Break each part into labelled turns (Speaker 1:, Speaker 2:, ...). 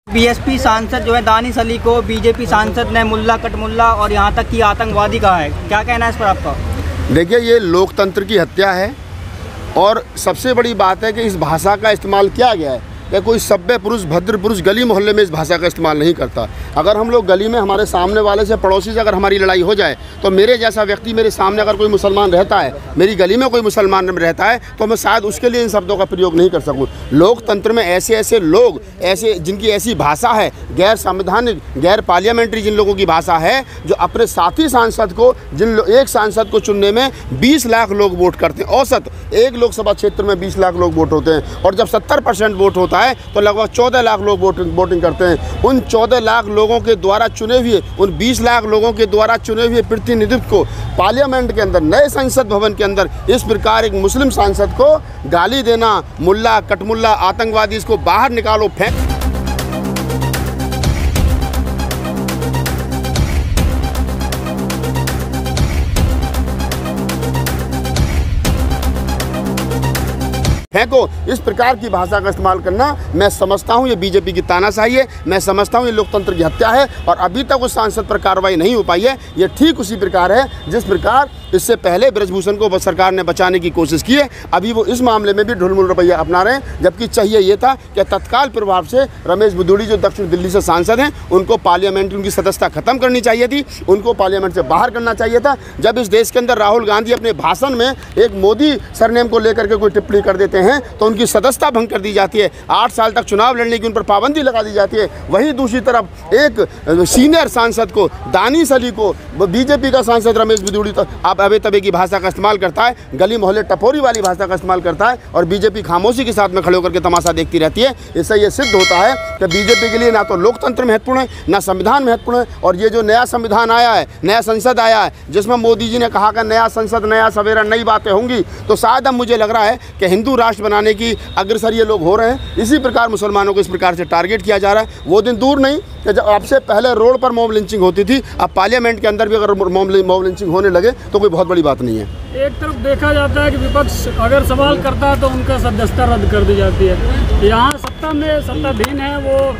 Speaker 1: BSP सांसद जो है दानिश अली को बीजेपी सांसद ने मुल्ला कटमुल्ला और यहाँ तक कि आतंकवादी कहा है, क्या कहना है इस पर आपका?
Speaker 2: देखिए, ये लोकतंत्र की हत्या है और सबसे बड़ी बात है कि इस भाषा का इस्तेमाल किया गया है कि कोई सभ्य पुरुष, भद्र पुरुष गली मोहल्ले में इस भाषा का इस्तेमाल नहीं करता। अगर हम लोग गली में हमारे सामने वाले से, पड़ोसी से अगर हमारी लड़ाई हो जाए तो मेरे जैसा व्यक्ति, मेरे सामने अगर कोई मुसलमान रहता है, मेरी गली में कोई मुसलमान रहता है, तो मैं शायद उसके लिए इन शब्दों का प्रयोग नहीं कर सकूं। लोकतंत्र में ऐसे ऐसे लोग, ऐसे जिनकी ऐसी भाषा है, गैर संवैधानिक, गैर पार्लियामेंट्री जिन लोगों की भाषा है, जो अपने साथी सांसद को, एक सांसद को चुनने में 20 लाख लोग वोट करते हैं। औसत एक लोकसभा क्षेत्र में 20 लाख लोग वोट होते हैं और जब 70% वोट होता है तो लगभग 14 लाख लोग वोटिंग करते हैं। उन 14 लाख लोगों के द्वारा चुने हुए, उन 20 लाख लोगों के द्वारा चुने हुए प्रतिनिधित्व को पार्लियामेंट के अंदर, नए संसद भवन के अंदर इस प्रकार एक मुस्लिम सांसद को गाली देना, मुल्ला कटमुल्ला आतंकवादी, इसको बाहर निकालो, फेंक। फेंको, इस प्रकार की भाषा का इस्तेमाल करना, मैं समझता हूँ ये बीजेपी की तानाशाही है, मैं समझता हूँ ये लोकतंत्र की हत्या है और अभी तक उस सांसद पर कार्रवाई नहीं हो पाई है। ये ठीक उसी प्रकार है जिस प्रकार इससे पहले ब्रजभूषण को सरकार ने बचाने की कोशिश की है। अभी वो इस मामले में भी ढुलमुल रवैया अपना रहे हैं, जबकि चाहिए ये था कि तत्काल प्रभाव से रमेश बिधूड़ी जो दक्षिण दिल्ली से सांसद हैं, उनको पार्लियामेंट, उनकी सदस्यता खत्म करनी चाहिए थी, उनको पार्लियामेंट से बाहर करना चाहिए था। जब इस देश के अंदर राहुल गांधी अपने भाषण में एक मोदी सरनेम को लेकर के कोई टिप्पणी कर देते हैं तो उनकी सदस्यता भंग कर दी जाती है, 8 साल तक चुनाव लड़ने की उन पर पाबंदी लगा दी जाती है। वहीं दूसरी तरफ एक सीनियर सांसद को, दानिश अली को, बीजेपी का सांसद रमेश बिधूड़ी तो आप अबे तबे की भाषा का इस्तेमाल करता है, गली मोहल्ले टपोरी वाली भाषा का इस्तेमाल करता है और बीजेपी खामोशी के साथ में खड़े होकर के तमाशा देखती रहती है। इससे ये सिद्ध होता है कि बीजेपी के लिए ना तो लोकतंत्र महत्वपूर्ण है, ना संविधान महत्वपूर्ण है। और ये जो नया संविधान आया है, नया संसद आया है, जिसमें मोदी जी ने कहा कि नया संसद, नया सवेरा, नई बातें होंगी, तो शायद अब मुझे लग रहा है कि हिंदू राष्ट्र बनाने की अग्रसर ये लोग हो रहे हैं। इसी प्रकार मुसलमानों को इस प्रकार से टारगेट किया जा रहा है। वो दिन दूर नहीं कि जब आपसे पहले रोड पर मॉब लिंचिंग होती थी, अब पार्लियामेंट के अंदर भी अगर मॉब लिंचिंग होने लगे तो कोई बहुत बड़ी बात नहीं है।
Speaker 3: एक तरफ देखा जाता है कि विपक्ष अगर सवाल करता है तो उनका सदस्यता रद्द कर दी जाती है। यहाँ सत्ता में सत्ताधीन है वो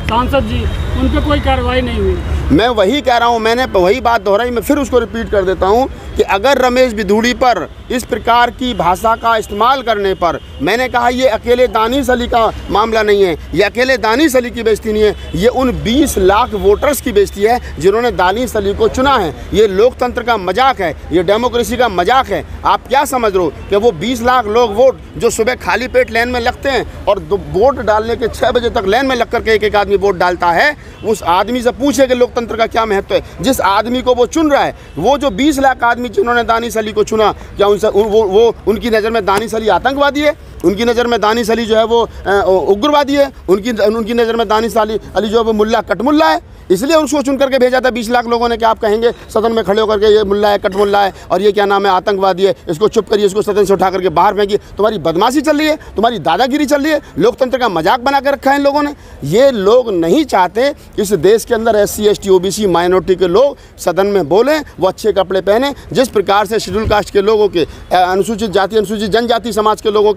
Speaker 3: सांसद जी, उन पर कोई कार्रवाई नहीं हुई।
Speaker 2: मैं वही कह रहा हूँ, मैंने वही बात दोहराई, मैं फिर उसको रिपीट कर देता हूँ कि अगर रमेश बिधूड़ी पर इस प्रकार की भाषा का इस्तेमाल करने पर, मैंने कहा ये अकेले दानिश अली का मामला नहीं है, ये अकेले दानिश अली की बेइज्जती नहीं है, ये उन 20 लाख वोटर्स की बेइज्जती है जिन्होंने दानिश अली को चुना है। ये लोकतंत्र का मजाक है, ये डेमोक्रेसी का मजाक है। आप क्या समझ रहे हो कि वो 20 लाख लोग वोट जो सुबह खाली पेट लाइन में लगते हैं और वोट डालने के 6 बजे तक लाइन में लग करके एक आदमी वोट डालता है, उस आदमी से पूछे कि लोकतंत्र का क्या महत्व है। जिस आदमी को वो चुन रहा है, वो जो 20 लाख आदमी जिन्होंने दानिश अली को चुना, क्या वो उनकी नज़र में दानिश अली आतंकवादी है? उनकी नज़र में दानिश अली जो है वो उग्रवादी है? उनकी नज़र में दानिश अली जो है वो मुल्ला कटमुल्ला है? इसलिए उसको चुन करके भेजा था 20 लाख लोगों ने कि आप कहेंगे सदन में खड़े होकर के ये मुल्ला है, कटमुल्ला है और ये क्या नाम है, आतंकवादी है, इसको चुप करिए, इसको सदन से उठा करके बाहर फेंकिए। तुम्हारी बदमाशी चल रही है, तुम्हारी दादागिरी चल रही है, लोकतंत्र का मजाक बना के रखा है इन लोगों ने। ये लोग नहीं चाहते कि इस देश के अंदर SC ST OBC माइनॉरिटी के लोग सदन में बोलें, वो अच्छे कपड़े पहने। जिस प्रकार से शेड्यूल कास्ट के लोगों के, अनुसूचित जाति, अनुसूचित जनजाति समाज के लोगों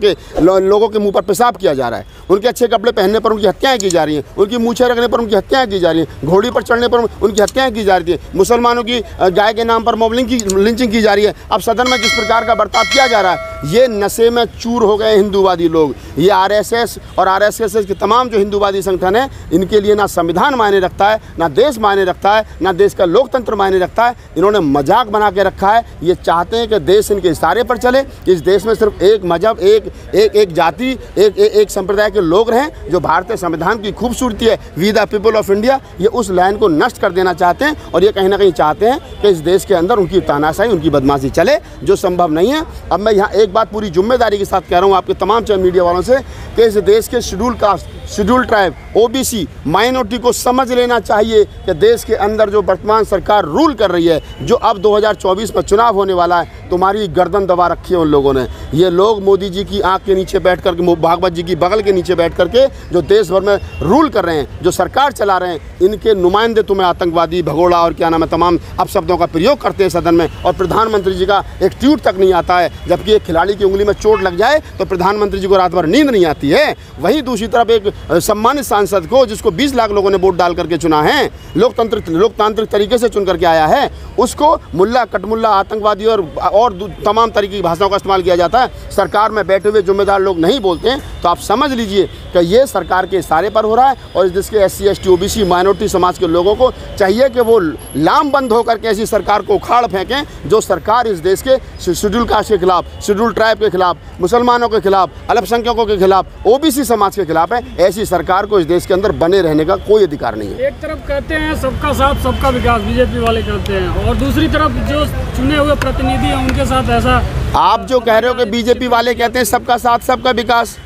Speaker 2: के मुँह पर पेशाब किया जा रहा है, उनके अच्छे कपड़े पहनने पर उनकी हत्याएँ की जा रही हैं, उनकी मूछें रखने पर उनकी हत्याएँ की जा रही हैं, घोड़ी पर चढ़ने पर उनकी हत्याएं की जा रही थी, मुसलमानों की गाय के नाम पर मॉब लिंचिंग की जा रही है। अब सदन में जिस प्रकार का बर्ताव किया जा रहा है, ये नशे में चूर हो गए हिंदूवादी लोग। ये RSS और RSS के तमाम जो हिंदूवादी संगठन है, इनके लिए ना संविधान मायने रखता है, ना देश मायने रखता है, ना देश का लोकतंत्र मायने रखता है। इन्होंने मजाक बना के रखा है। ये चाहते हैं कि देश इनके इशारे पर चले, इस देश में सिर्फ एक मजहब, एक जाति, एक संप्रदाय के लोग रहें। जो भारतीय संविधान की खूबसूरती है, we the people of India, ये उस लाइन को नष्ट कर देना चाहते हैं और ये कहीं ना कहीं चाहते हैं कि इस देश के अंदर उनकी तानाशाही, उनकी बदमाशी चले, जो संभव नहीं है। अब मैं यहाँ एक बात पूरी जिम्मेदारी के साथ कह रहा हूँ आपके तमाम मीडिया वालों से कि इस देश के schedule caste, schedule tribe, OBC minority को समझ लेना चाहिए कि देश के अंदर जो वर्तमान सरकार रूल कर रही है, जो अब 2024 में चुनाव होने वाला है, तुम्हारी गर्दन दबा रखी है उन लोगों ने। ये लोग मोदी जी की आंख के नीचे बैठ कर के, भागवत जी की बगल के नीचे बैठ करके जो देश भर में रूल कर रहे हैं, जो सरकार चला रहे हैं, इनके नुमाइंदे तुम्हें आतंकवादी, भगोड़ा और क्या नाम है तमाम अपशब्दों का प्रयोग करते हैं सदन में, और प्रधानमंत्री जी का एक ट्वीट तक नहीं आता है, जबकि एक खिलाड़ी गाड़ी की उंगली में चोट लग जाए तो प्रधानमंत्री जी को रात भर नींद नहीं आती है। वहीं दूसरी तरफ एक सम्मानित सांसद को, जिसको 20 लाख लोगों ने वोट डाल करके चुना है, लोकतांत्रिक तरीके से चुन करके आया है, उसको मुल्ला कटमुल्ला, आतंकवादी और तमाम तरीके की भाषाओं का इस्तेमाल किया जाता है। सरकार में बैठे हुए जिम्मेदार लोग नहीं बोलते हैं, तो आप समझ लीजिए कि ये सरकार के इशारे पर हो रहा है। और इस देश के SC ST OBC माइनॉरिटी समाज के लोगों को चाहिए कि वो लामबंद होकर के ऐसी सरकार को उखाड़ फेंकें जो सरकार इस देश के शेड्यूल कास्ट के खिलाफ, शेड्यूल ट्राइब के खिलाफ, मुसलमानों के खिलाफ, अल्पसंख्यकों के खिलाफ, OBC समाज के खिलाफ है। ऐसी सरकार को इस देश के अंदर बने रहने का कोई अधिकार नहीं है।
Speaker 3: एक तरफ कहते हैं सबका साथ सबका विकास, बीजेपी वाले कहते हैं, और दूसरी तरफ जो चुने हुए प्रतिनिधि हैं उनके साथ ऐसा।
Speaker 2: आप जो कह रहे हो कि बीजेपी वाले कहते हैं सबका साथ सबका विकास,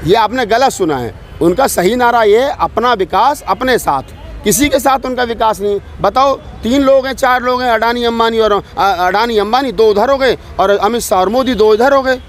Speaker 2: ये आपने गलत सुना है। उनका सही नारा ये है, अपना विकास अपने साथ, किसी के साथ उनका विकास नहीं। बताओ, 3 लोग हैं, 4 लोग हैं, अडानी अंबानी 2 उधर हो गए और अमित शाह और मोदी 2 इधर हो गए।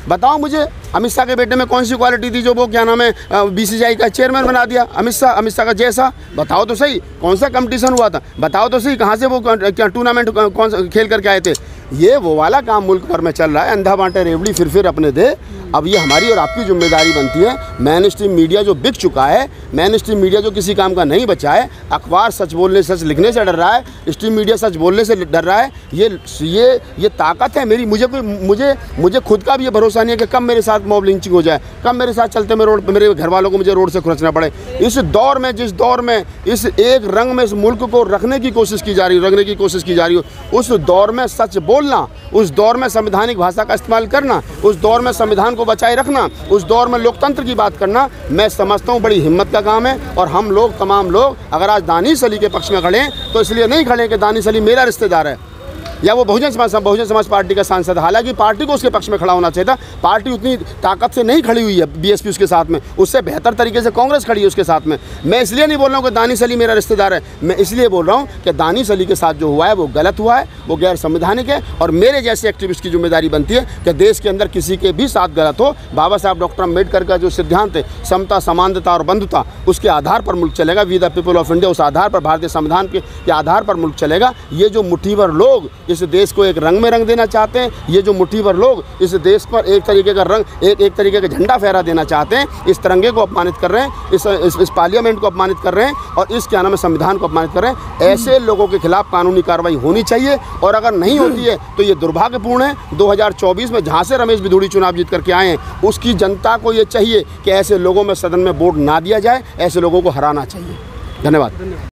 Speaker 2: बताओ मुझे, अमित शाह के बेटे में कौन सी क्वालिटी थी जो वो क्या नाम है BCCI का चेयरमैन बना दिया अमित शाह का जैसा? बताओ तो सही, कौन सा कंपटीशन हुआ था? बताओ तो सही, कहाँ से वो क्या टूर्नामेंट कौन सा खेल करके आए थे? ये वो वाला काम मुल्क भर में चल रहा है, अंधा बांटे रेवड़ी फिर अपने दे। अब ये हमारी और आपकी जिम्मेदारी बनती है। मेन स्ट्रीम मीडिया जो बिक चुका है, मेन स्ट्रीम मीडिया जो किसी काम का नहीं बचा है, अखबार सच बोलने सच लिखने से डर रहा है, स्ट्रीम मीडिया सच बोलने से डर रहा है, ये ताकत है मेरी। मुझे खुद का भी ये भरोसा नहीं है कि कब मेरे साथ मॉब लिंचिंग हो जाए, कब मेरे साथ चलते में मेरे घर वालों को मुझे रोड से खुरचना पड़े। इस दौर में, जिस दौर में इस एक रंग में इस मुल्क को रखने की कोशिश की जा रही हो, उस दौर में सच बोलना, उस दौर में संवैधानिक भाषा का इस्तेमाल करना, उस दौर में संविधान को बचाए रखना, उस दौर में लोकतंत्र की बात करना, मैं समझता हूँ बड़ी हिम्मत का काम है। और हम लोग, तमाम लोग, अगर आज दानिश अली के पक्ष में खड़े हैं तो इसलिए नहीं खड़े कि दानिश अली मेरा रिश्तेदार है या वो बहुजन समाज पार्टी का सांसद। हालांकि पार्टी को उसके पक्ष में खड़ा होना चाहिए था। पार्टी उतनी ताकत से नहीं खड़ी हुई है BSP उसके साथ में, उससे बेहतर तरीके से कांग्रेस खड़ी है उसके साथ में। मैं इसलिए नहीं बोल रहा हूँ कि दानिश अली मेरा रिश्तेदार है, मैं इसलिए बोल रहा हूँ कि दानिश अली के साथ जो हुआ है वो गलत हुआ है, वो गैर संवैधानिक है। और मेरे जैसे एक्टिविस्ट की जिम्मेदारी बनती है कि देश के अंदर किसी के भी साथ गलत हो, बाबा साहब डॉक्टर अम्बेडकर का जो सिद्धांत है, समता, समानता और बंधुता, उसके आधार पर मुल्क चलेगा। We the people of India, उस आधार पर, भारतीय संविधान के आधार पर मुल्क चलेगा। ये जो मुट्ठीभर लोग इस देश को एक रंग में रंग देना चाहते हैं, ये जो मुट्ठीभर लोग इस देश पर एक तरीके का रंग, एक तरीके का झंडा फहरा देना चाहते हैं, इस तिरंगे को अपमानित कर रहे हैं, इस पार्लियामेंट को अपमानित कर रहे हैं और इस क्या नाम है संविधान को अपमानित कर रहे हैं। ऐसे लोगों के खिलाफ कानूनी कार्रवाई होनी चाहिए। और अगर नहीं होती है तो ये दुर्भाग्यपूर्ण है। 2024 में जहाँ से रमेश बिधूड़ी चुनाव जीत करके आए हैं, उसकी जनता को ये चाहिए कि ऐसे लोगों में सदन में वोट ना दिया जाए, ऐसे लोगों को हराना चाहिए। धन्यवाद।